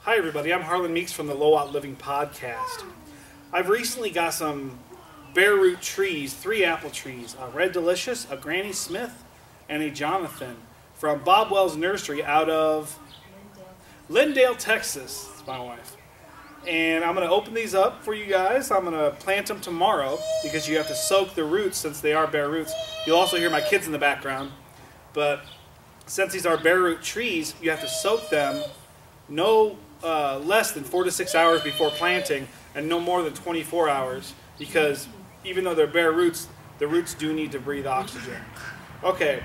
Hi everybody, I'm Harlan Meeks from the Low Out Living Podcast. I've recently got some bare root trees, 3 apple trees, a Red Delicious, a Granny Smith, and a Jonathan from Bob Wells Nursery out of Lindale, Texas. That's my wife. And I'm going to open these up for you guys. I'm going to plant them tomorrow because you have to soak the roots since they are bare roots. You'll also hear my kids in the background. But since these are bare root trees, you have to soak them no less than 4 to 6 hours before planting and no more than 24 hours because even though they're bare roots, the roots do need to breathe oxygen. Okay,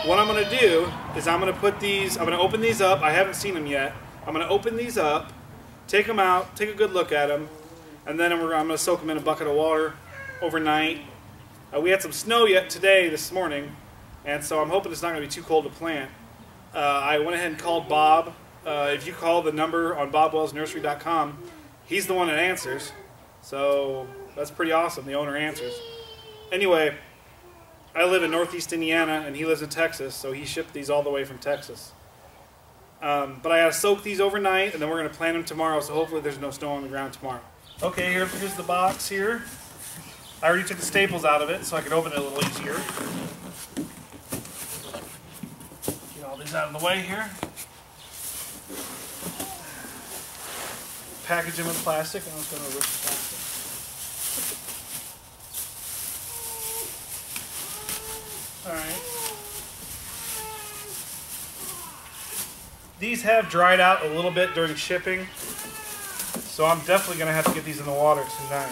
what I'm going to do is I'm going to put these, I'm going to open these up. I haven't seen them yet. I'm going to open these up, take them out, take a good look at them, and then I'm going to soak them in a bucket of water overnight. We had some snow this morning, and so I'm hoping it's not going to be too cold to plant. I went ahead and called Bob. If you call the number on bobwellsnursery.com, he's the one that answers. So that's pretty awesome. The owner answers. Anyway, I live in Northeast Indiana and he lives in Texas, so he shipped these all the way from Texas. But I got to soak these overnight and then we're going to plant them tomorrow, so hopefully there's no snow on the ground tomorrow. Okay, here's the box here. I already took the staples out of it so I can open it a little easier. Get all these out of the way here. Package them in plastic. I'm just going to rip the plastic. Alright. These have dried out a little bit during shipping, so I'm definitely going to have to get these in the water tonight.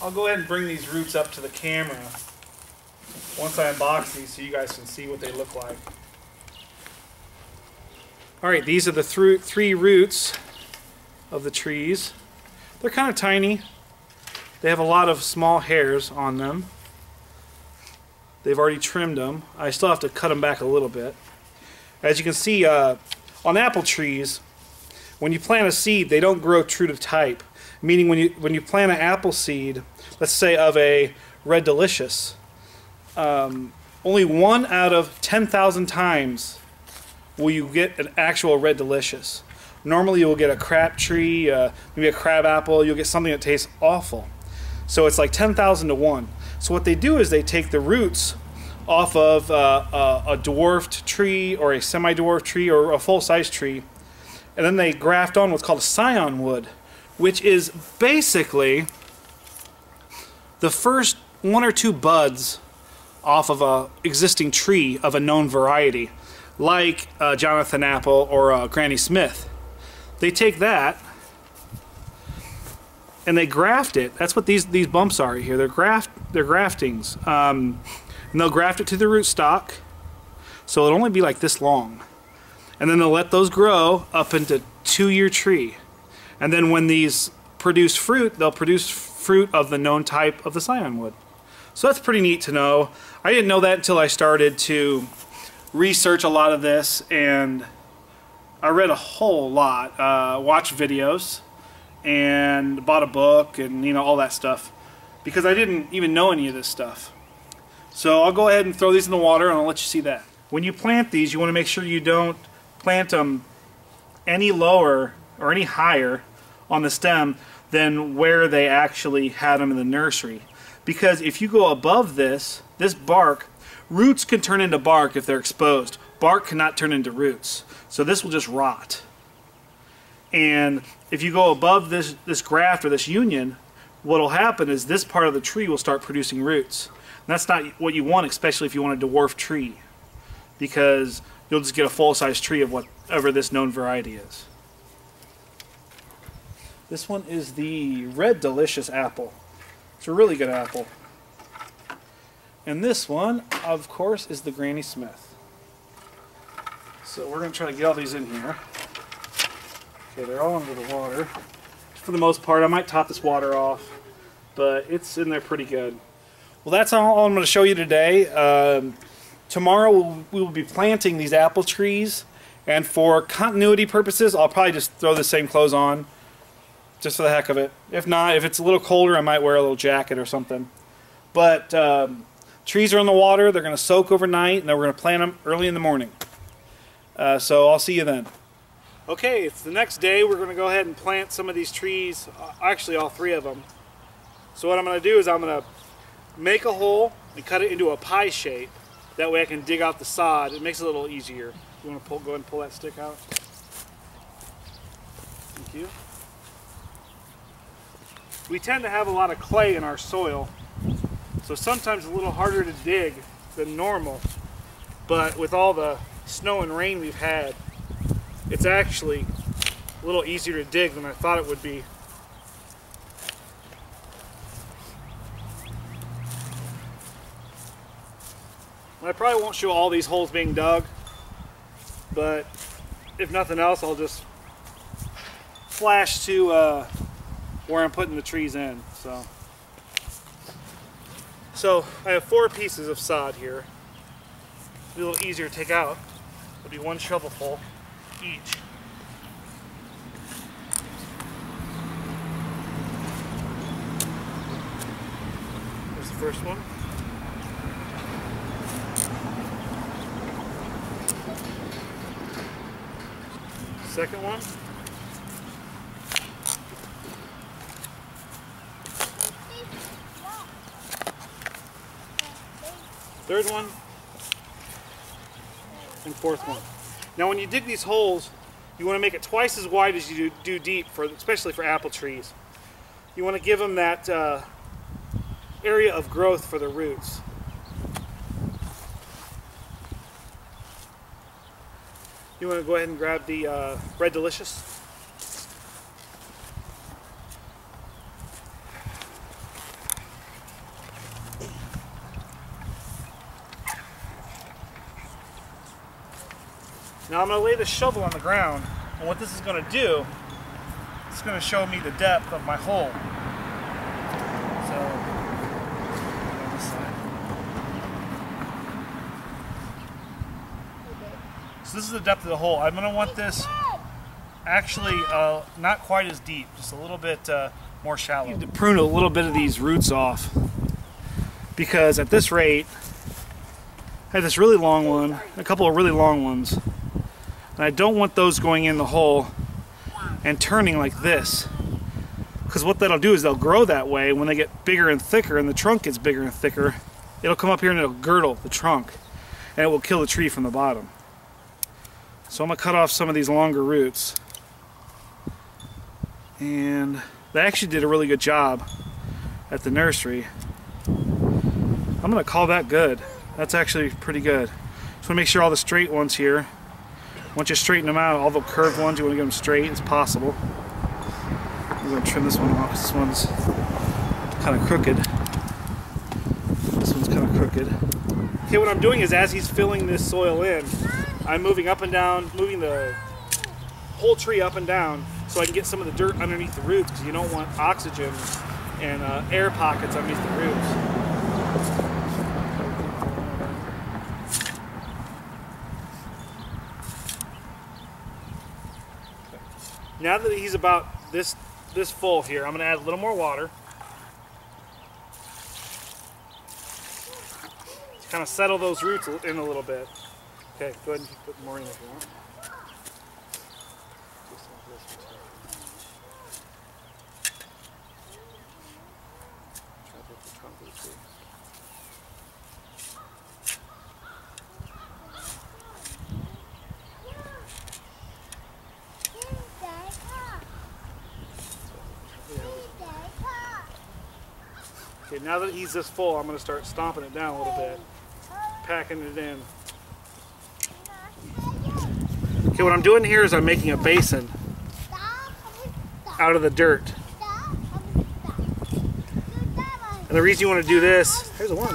I'll go ahead and bring these roots up to the camera once I unbox these so you guys can see what they look like. Alright, these are the 3 roots of the trees. They're kind of tiny. They have a lot of small hairs on them. They've already trimmed them. I still have to cut them back a little bit. As you can see, on apple trees, when you plant a seed, they don't grow true to type. Meaning when you plant an apple seed, let's say of a Red Delicious, only 1 out of 10,000 times will you get an actual Red Delicious. Normally you'll get a crab tree, maybe a crab apple, you'll get something that tastes awful. So it's like 10,000 to 1. So what they do is they take the roots off of a dwarfed tree or a semi-dwarfed tree or a full-size tree, and then they graft on what's called a scion wood, which is basically the first 1 or 2 buds off of an existing tree of a known variety, like a Jonathan apple or a Granny Smith. They take that and they graft it. That's what these bumps are here. They're graftings. And they'll graft it to the rootstock, so it'll only be like this long. And then they'll let those grow up into 2-year tree. And then when these produce fruit, they'll produce fruit of the known type of the scion wood. So that's pretty neat to know. I didn't know that until I started to research a lot of this, and I read a whole lot, watched videos, and bought a book, and all that stuff, because I didn't even know any of this stuff. So I'll go ahead and throw these in the water, and I'll let you see that. When you plant these, you want to make sure you don't plant them any lower or any higher on the stem than where they actually had them in the nursery. Because if you go above this bark, roots can turn into bark if they're exposed. Bark cannot turn into roots. So this will just rot. And if you go above this graft or this union, what will happen is this part of the tree will start producing roots. And that's not what you want, especially if you want a dwarf tree, because you'll just get a full-size tree of whatever this known variety is. This one is the Red Delicious apple. It's a really good apple. And this one, of course, is the Granny Smith. So we're going to try to get all these in here. Okay, they're all under the water. For the most part, I might top this water off, but it's in there pretty good. Well, that's all I'm going to show you today. Tomorrow we will be planting these apple trees, and for continuity purposes, I'll probably just throw the same clothes on, just for the heck of it. If not, if it's a little colder, I might wear a little jacket or something. But trees are in the water. They're going to soak overnight, and then we're going to plant them early in the morning. So I'll see you then. Okay, it's the next day. We're going to go ahead and plant some of these trees, actually all 3 of them. So what I'm going to do is I'm going to make a hole and cut it into a pie shape. That way I can dig out the sod. It makes it a little easier. You want to go ahead and pull that stick out? Thank you. We tend to have a lot of clay in our soil, so sometimes it's a little harder to dig than normal. But with all the snow and rain we've had, it's actually a little easier to dig than I thought it would be. I probably won't show all these holes being dug, but if nothing else, I'll just flash to where I'm putting the trees in. So I have 4 pieces of sod here. It'll be a little easier to take out. It'll be 1 shovelful each. Here's the first one. Second one. Third one. And 4th one. Now when you dig these holes, you want to make it twice as wide as you do deep, especially for apple trees. You want to give them that area of growth for the roots. You want to go ahead and grab the Red Delicious. Now I'm going to lay the shovel on the ground, and what this is going to do, it's going to show me the depth of my hole. So, on this side. So this is the depth of the hole. I'm going to want this actually not quite as deep, just a little bit more shallow. I need to prune a little bit of these roots off, because at this rate, I have this really long one, a couple of really long ones. And I don't want those going in the hole and turning like this, because what that'll do is they'll grow that way. When they get bigger and thicker and the trunk gets bigger and thicker, it'll come up here and it'll girdle the trunk, and it will kill the tree from the bottom. So I'm going to cut off some of these longer roots, and they actually did a really good job at the nursery. I'm going to call that good. That's actually pretty good. Just want to make sure all the straight ones here, once you straighten them out, all the curved ones, you want to get them straight as possible. I'm going to trim this one off because this one's kind of crooked. This one's kind of crooked. Okay, what I'm doing is as he's filling this soil in, I'm moving up and down, moving the whole tree up and down so I can get some of the dirt underneath the roots, because you don't want oxygen and air pockets underneath the roots. Now that he's about this full here, I'm going to add a little more water. To kind of settle those roots in a little bit. Okay, go ahead and put more in if you want. Okay, now that he's this full, I'm going to start stomping it down a little bit, packing it in. Okay, what I'm doing here is I'm making a basin out of the dirt. And the reason you want to do this, here's a one.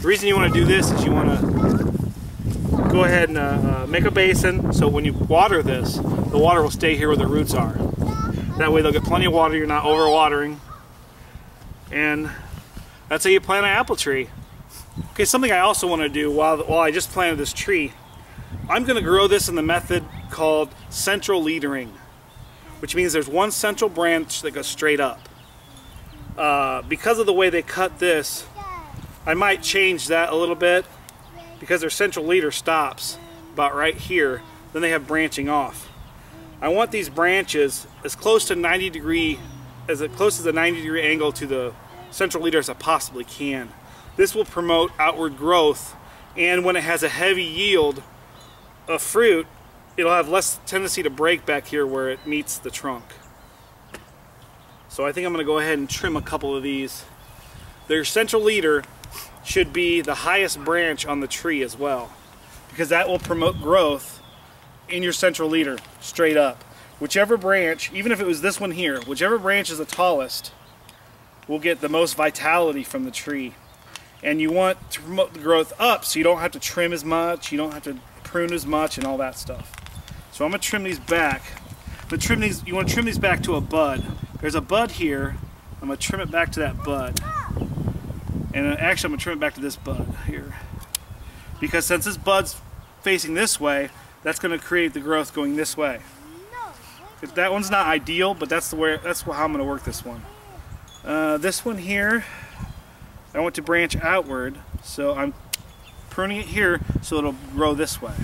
The reason you want to do this is you want to go ahead and make a basin so when you water this, the water will stay here where the roots are. That way they'll get plenty of water, you're not overwatering. And that's how you plant an apple tree. Okay, something I also want to do while I just planted this tree, I'm going to grow this in the method called central leadering, which means there's one central branch that goes straight up. Because of the way they cut this, I might change that a little bit because their central leader stops about right here. Then they have branching off. I want these branches as close to 90 degree, as close as a 90 degree angle to the central leader as I possibly can. This will promote outward growth, and when it has a heavy yield of fruit, it'll have less tendency to break back here where it meets the trunk. So I think I'm going to go ahead and trim a couple of these. Their central leader should be the highest branch on the tree as well, because that will promote growth in your central leader straight up. Whichever branch, even if it was this one here, whichever branch is the tallest will get the most vitality from the tree. And you want to promote the growth up so you don't have to trim as much, you don't have to prune as much and all that stuff. So I'm going to trim these back. But you want to trim these back to a bud. There's a bud here. I'm going to trim it back to that bud. And actually I'm going to trim it back to this bud here. Because since this bud's facing this way, that's going to create the growth going this way. That one's not ideal, but that's how I'm going to work this one. This one here, I want to branch outward, so I'm pruning it here so it'll grow this way.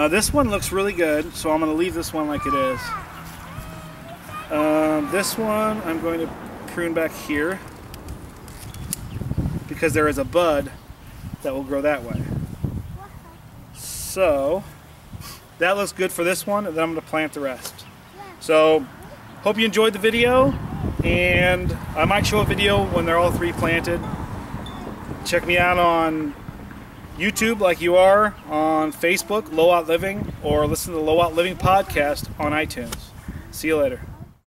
This one looks really good, so I'm going to leave this one like it is. This one I'm going to prune back here because there is a bud that will grow that way. So that looks good for this one, and then I'm going to plant the rest. So hope you enjoyed the video, and I might show a video when they're all three planted. Check me out on YouTube like you are, on Facebook, Low Out Living, or listen to the Low Out Living podcast on iTunes. See you later.